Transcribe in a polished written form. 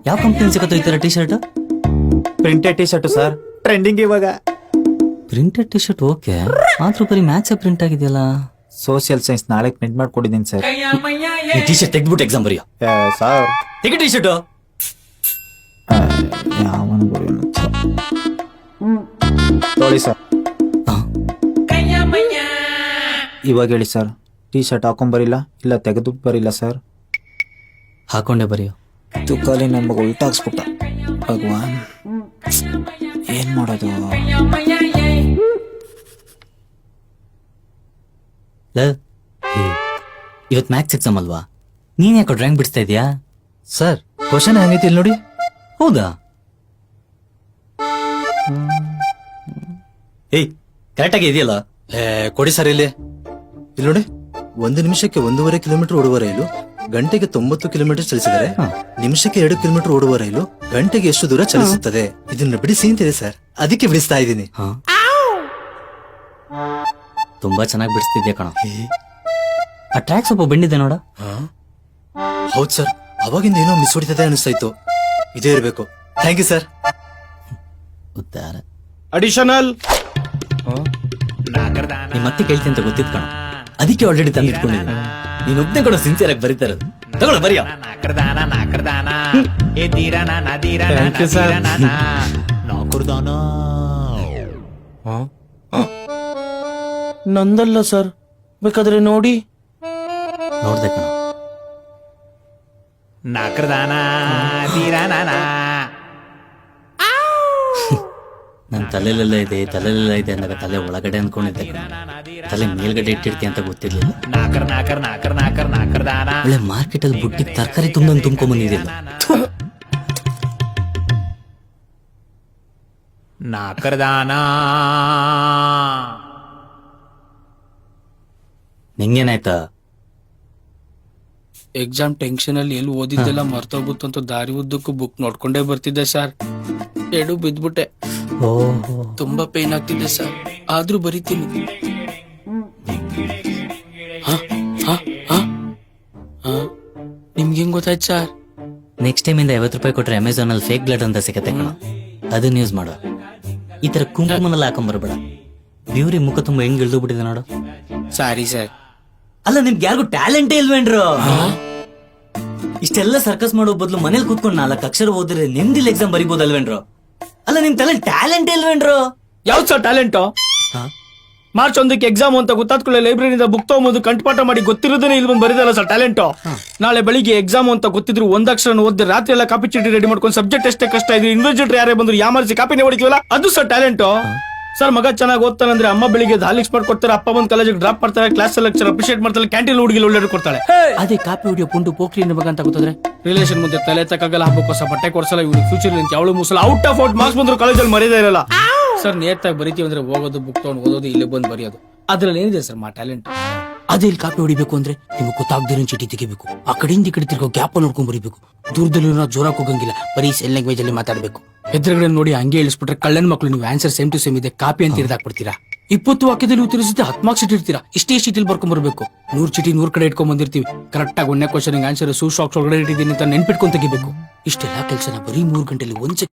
ಯಾವ ಕಂಪ್ನಿ ಸಿಗತ್ತೋ ಈ ತರ T shirt? Printed T shirt sir, trending ಇವಾಗ. ಪ್ರಿಂಟೆಡ್ ಟಿ ಶರ್ಟ್ ಓಕೆ, ಆದ್ರೂ ಬರೀ ಮ್ಯಾಚ್ ಪ್ರಿಂಟ್ ಆಗಿದೆಯಲ್ಲ. ಸೋಷಿಯಲ್ ಸೈನ್ಸ್ ನಾಳೆ ಪ್ರಿಂಟ್ ಮಾಡ್ಕೊಡಿದ್ದೀನಿ ಸರ್. ಟಿ ಶರ್ಟ್ ತೆಗ್ದ್ಬಿಟ್ಟು ಎಕ್ಸಾಮ್ ಬರೆಯೋ ಸರ್. ತೆಗಿ ಟಿ ಶರ್ಟ್. ಯಾವನು ನೋಡಿ ಸರ್, ಇವಾಗ ಹೇಳಿ ಸರ್, ಟಿ ಶರ್ಟ್ ಹಾಕೊಂಬರಿಲ್ಲ ಇಲ್ಲ ತೆಗೆದು ಬರಿಲ್ಲ ಸರ್? ಹಾಕೊಂಡೆ ಬರೆಯೋ. ತುಕಾಲಿ ನನ್ನ ಮಗ ಉಲ್ಟಾಕ್ಸ್ಬಿಟ್ಟ. ಭಗವಾನ್, ಏನ್ ಮಾಡೋದು? ಇವತ್ ಮ್ಯಾಥ್ಸ್ ಎಕ್ಸಾಮ್ ಅಲ್ವಾ, ನೀನ್ ಯಾಕೋ ಡ್ರಾಯಿಂಗ್ ಬಿಡಿಸ್ತಾ ಇದೀಯಾ? ಸರ್ ಕ್ವಶನ್ ಹೆಂಗೈತಿ ಇಲ್ಲಿ ನೋಡಿ. ಹೌದಾ? ಏಯ್ ಕರೆಕ್ಟ್ ಆಗಿ ಇದೆಯಲ್ಲ? ಕೊಡಿ ಸರ್ ಇಲ್ಲಿ ನೋಡಿ. 1 ನಿಮಿಷಕ್ಕೆ 1.5 ಕಿಲೋಮೀಟರ್ ಓಡುವ ರೈಲು ಗಂಟೆಗೆ 90 ಕಿಲೋಮೀಟರ್ ಚಲಿಸಿದರೆ ನಿಮಿಷಕ್ಕೆ 2 ಕಿಲೋಮೀಟರ್ ಓಡುವ ರೈಲು ಗಂಟೆಗೆ ಎಷ್ಟು ದೂರ ಚಲಿಸುತ್ತದೆ? ಇದನ್ನ ಬಿಡಿಸಿ ಅಂತಿದೆ ಸರ್, ಅದಕ್ಕೆ ಬಿಡಿಸ್ತಾ ಇದ್ದೀನಿ. ತುಂಬಾ ಚೆನ್ನಾಗಿ ಬಿಡಿಸ್ತಿದ್ಯಾ ಕಣ. ಆ ಟ್ರ್ಯಾಕ್ ಸ್ವಲ್ಪ ಬೆಂಡಿದೆ ನೋಡ. ಹೌದ್ ಸರ್, ಅವಾಗಿಂದ ಏನೋ ಮಿಸ್ ಹೊಡಿತದೆ ಅನಿಸ್ತಾಯ್ತು. ಇದೇ ಇರಬೇಕು. Thank you sir. ಉದ್ದಾರ ಅಡಿಷನಲ್ ನಿಮ್ ಮತ್ತೆ ಕೇಳ್ತಿ ಅಂತ ಗೊತ್ತಿದ್ ಕಣ, ಅದಕ್ಕೆ ಆಲ್ರೆಡಿ ತಂದಿಟ್ಕೊಂಡಿದ್ದೀನಿ. ನೀನ್ ಒಬ್ಬನೇ ಕೂಡ ಸಿನ್ಸಿಯರ್ ಆಗಿ ಬರೀತಾ ಇರೋದು. ತಗೊಳ್ಳ ಬರಿಯೋ. ನಂದಲ್ಲ ಸರ್, ಬೇಕಾದ್ರೆ ನೋಡಿ. ನೋಡ್ದೆ ಕಣ. ನನ್ ತಲೆಲೆಲ್ಲ ಇದೆ ತಲೆಲೆಲ್ಲ ಇದೆ ಅಂದಾಗ ತಲೆ ಒಳಗಡೆ ಅನ್ಕೊಂಡಿದ್ದೆ ಕಣ. ತಲೆ ಮೇಲ್ಗಡೆ ಇಟ್ಟಿರ್ತಿ ಅಂತ ಗೊತ್ತಿರ್ಲಿಲ್ಲ. ಒಳ್ಳೆ ಮಾರ್ಕೆಟ್ ಅಲ್ಲಿ ಬುಟ್ಟಿ ತರಕಾರಿ ತುಂಬ್ದಂಗ್ ತುಂಬ್ಕೊಂಡ್ ಬಂದಿದ್ದಿಲ್ಲ. ನಿಂಗೇನಾಯ್ತಾ? ಎಕ್ಸಾಮ್ ಟೆನ್ಷನ್ ಅಲ್ಲಿ ಎಲ್ಲಿ ಓದಿದ್ದೆಲ್ಲ ಮರ್ತೋಗ್ಬಿಟ್ಟು ಅಂತ ದಾರಿ ಉದ್ದಕ್ಕೂ ಬುಕ್ ನೋಡ್ಕೊಂಡೇ ಬರ್ತಿದ್ದೆ ಸರ್. ಎಡು ಬಿದ್ಬಿಟ್ಟೆ. ತುಂಬಾ ಪೇನ್ ಆಗ್ತಿದೆ ಸರ್, ಆದ್ರೂ ಬರೀತೀನಿ. ನಿಮ್ಗೆ ಹೆಂಗ್ ಗೊತ್ತಾಯ್ತು ಸರ್? ನೆಕ್ಸ್ಟ್ ಟೈಮ್ ಇಂದ 50 ರೂಪಾಯಿ ಕೊಟ್ರೆ ಅಮೆಝಾನ್ ಅಲ್ಲಿ ಫೇಕ್ ಬ್ಲಡ್ ಅಂತ ಸಿಗತ್ತೆ ಕಣ, ಅದನ್ನ ಯೂಸ್ ಮಾಡು. ಈ ತರ ಕುಂಕುಮನೆಲ್ಲ ಹಾಕೊಂಡ್ಬರ್ಬೇಡ. ಬ್ಯೂರಿ ಮುಖ ತುಂಬಾ ಹೆಂಗ್ ಇಳ್ದು ಬಿಟ್ಟಿದೆ ನೋಡು. Sorry sir. ಅಲ್ಲ ನಿಮ್ಗೆ ಯಾರಿಗೂ ಟ್ಯಾಲೆಂಟೇ ಇಲ್ವೇನ್ರು? ಇಷ್ಟೆಲ್ಲ ಸರ್ಕಸ್ ಮಾಡೋ ಬದಲು ಮನೇಲಿ ಕೂತ್ಕೊಂಡು 4 ಅಕ್ಷರ ಓದಿದ್ರೆ ನಿಮ್ದಿಲ್ ಎಕ್ಸಾಮ್ ಬರಿಬೋದಲ್ವೇನ್ರು? ಅಲ್ಲ ನಿಮ್ ತಲೆ ಟ್ಯಾಲೆಂಟ್ ಇಲ್ವೇನ್ರು? ಯಾವ್ದು ಸರ್ ಟ್ಯಾಲೆಂಟ್? ಮಾರ್ಚ್ 1ಕ್ಕೆ ಎಕ್ಸಾಮ್ ಅಂತ ಗೊತ್ತಾದ್ಕೊಳ್ಳೆ ಲೈಬ್ರರಿಯಿಂದ ಬುಕ್ ತಗೊಂಬಂದು ಕಂಠಪಾಠ ಮಾಡಿ ಗೊತ್ತಿರೋದನ್ನೇ ಇಲ್ಲಿ ಬಂದು ಬರೀದಲ್ಲ ಸರ್ ಟ್ಯಾಲೆಂಟ್. ನಾಳೆ ಬೆಳಿಗ್ಗೆ ಎಕ್ಸಾಮ್ ಅಂತ ಗೊತ್ತಿದ್ರು 1 ಅಕ್ಷರ ಓದಿದ್ರೆ ರಾತ್ರಿ ಎಲ್ಲ ಕಾಪಿ ಚೀಟಿ ರೆಡಿ ಮಾಡ್ಕೊಂಡು ಸಬ್ಜೆಕ್ಟ್ ಎಷ್ಟೇ ಕಷ್ಟ ಇದೆ ಇನ್ವಿಜಿಲೇಟರ್ ಯಾರೇ ಬಂದ್ರು ಯಾಮಾರಿಸಿ ಕಾಪಿನೇ ಹೊಡಿತೀವಲ್ಲ, ಅದು ಸರ್ ಟ್ಯಾಲೆಂಟ್. ಸರ್ ಮಗ ಚೆನ್ನಾಗಿ ಓದ್ತಾನಂದ್ರೆ ಅಮ್ಮ ಬೆಳಿಗ್ಗೆ ಹಾಲಿಕ್ಸ್ ಮಾಡ್ಕೊಡ್ತಾರೆ, ಅಪ್ಪ ಬಂದ್ ಕಾಲೇಜಿಗೆ ಡ್ರಾಪ್ ಮಾಡ್ತಾರೆ, ಕ್ಲಾಸ್ ಲೆಕ್ಚರ್ ಅಪ್ರಿಶಿಯೇಟ್ ಮಾಡ್ತಾರೆ, ಕ್ಯಾಂಟೀನ್ ಹುಡುಗಿ ಒಳ್ಳೆ ಕೊಡ್ತಾಳೆ. ಅದೇ ಕಾಪಿ ಹೊಡಿಯೋ ಪುಂಡು ಪೋಖ್ರಿ ಮಗ ಅಂತ ಗೊತ್ತಾದ್ರೆ ರಿಲೇಷನ್ ಮುಂದೆ ತಲೆ ತಕ್ಕಾಗಲ್ಲ, ಹಬ್ಬಕ್ಕೆ ಹೊಸ ಬಟ್ಟೆ ಕೊಡ್ಸಲ್ಲ, ಇವ್ರಿಗೆ ಫ್ಯೂಚರ್ ಅಂತ ಯಾವಳು ಮುಸಲ ಔಟ್ ಆಫ್ ಔಟ್ ಮಾರ್ಕ್ಸ್ ಬಂದ್ರು ಕಾಲೇಜಲ್ಲಿ ಮರ್ಯಾದೆ ಇರಲ್ಲ. ಸರ್ ನೇತಾಗಿ ಬರಿತೀವಿ ಅಂದ್ರೆ ಹೋಗೋದು ಬುಕ್ ತಗೊಂಡು ಓದೋದು, ಇಲ್ಲೇ ಬಂದು ಬರೆಯೋದು, ಅದ್ರಲ್ಲಿ ಏನಿದೆ ಸರ್ ಮಾ ಟ್ಯಾಲೆಂಟ್? ಅದೇ ಇಲ್ಲಿ ಕಾಪಿ ಹೊಡಿಬೇಕು ಅಂದ್ರೆ ನಿಮ್ಗೆ ಗೊತ್ತಾಗ್ದಿರೋ ಚೀಟಿ ತೆಗಿಬೇಕು, ಆ ಕಡೆಯಿಂದ ಈ ಕಡೆ ತಿರ್ಗೋ ಗ್ಯಾಪ್ ನೋಡ್ಕೊಂಡ್ ಬರೀಬೇಕು, ದೂರದಲ್ಲಿ ಜೋರಾಗಿ ಹೋಗಂಗಿಲ್ಲ, ಬರೀ ಸೆಲ್ ಲ್ಯಾಂಗ್ವೇಜ್ ಅಲ್ಲಿ ಮಾತಾಡ್ಬೇಕು. ಎದುರುಗಡೆ ನೋಡಿ ಹಂಗೆ ಇಳಿಸ್ಬಿಟ್ರೆ ಕಳ್ಳನ ಮಕ್ಕಳು ನೀವು ಆನ್ಸರ್ ಸೇಮ್ ಟು ಸೇಮ್ ಇದೆ ಕಾಪಿ ಅಂತ ಹಿಡಿದಾಕ್ಬಿಡ್ತೀರಾ. 20 ವಾಕ್ಯದಲ್ಲಿ ಉತ್ತರಿಸಿದ್ರೆ 10 ಮಾರ್ಕ್ಸ್ ಇಟ್ಟಿರ್ತೀರಾ, ಇಷ್ಟೇ ಶೀಟಿಲ್ ಬರ್ಕೊಂಡ್ ಬರ್ಬೇಕು. 100 ಚೀಟಿ 100 ಕಡೆ ಇಟ್ಕೊಂಡ್ ಬಂದಿರ್ತೀವಿ, ಕರೆಕ್ಟ್ ಆಗಿ 1ನೇ ಕ್ವಶನ್ ಆನ್ಸರ್ ಶೂ ಶಾಕ್ಸ್ ಒಳಗಡೆ ಇಟ್ಟಿದ್ದೀನಿ ಅಂತ ನೆನ್ಪಿಟ್ಕೊಂಡ್ ತೆಗಿಬೇಕು. ಇಷ್ಟೆಲ್ಲ ಕೆಲಸನ ಬರೀ 3 ಗಂಟೆಲಿ 1